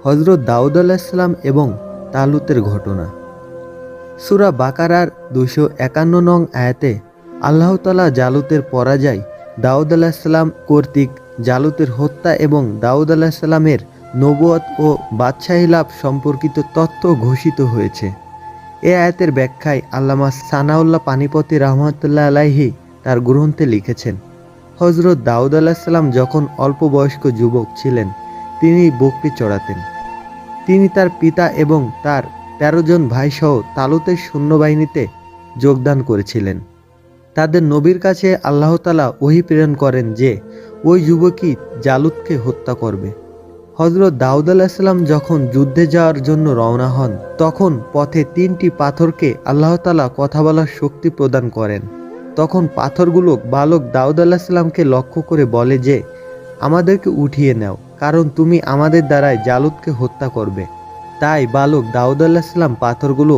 হযরত দাউদ আলাইহিসসালাম এবং তালুতের ঘটনা। সূরা বাকারার 251 নং আয়াতে আল্লাহ তাআলা জালুতের পরাজয়, দাউদ আলাইহিসসালাম কর্তৃক জালুতের হত্যা এবং দাউদ আলাইহিসসালামের নবুয়ত ও বাদশাহী লাভ সম্পর্কিত তথ্য ঘোষিত হয়েছে। এ আয়াতের ব্যাখ্যায় আল্লামা সানাউল্লাহ পানিপতি রহমাতুল্লাহ আলাইহি তার গ্রন্থে লিখেছেন, হযরত দাউদ আলাইহিসসালাম যখন অল্প বয়স্ক যুবক ছিলেন, তিনি বকরি চড়াতেন। তিনি তার পিতা এবং তার 13 জন ভাইসহ তালুতের সৈন্যবাহিনীতে যোগদান করেছিলেন। তাদের নবীর কাছে আল্লাহ তাআলা ওহী প্রেরণ করেন যে ওই যুবকই জালুতকে হত্যা করবে। হযরত দাউদ আলাইহিসসালাম যখন যুদ্ধে যাওয়ার জন্য রওনা হন, তখন পথে 3টি পাথরকে আল্লাহ তাআলা কথা বলার শক্তি প্রদান করেন। তখন পাথরগুলো বালক দাউদ আলাইহিসসালামকে লক্ষ্য করে বলে যে, আমাদেরকে উঠিয়ে নাও, কারণ তুমি আমাদের দ্বারাই জালুতকে হত্যা করবে। তাই বালক দাউদ আলাইহিসসালাম পাথরগুলো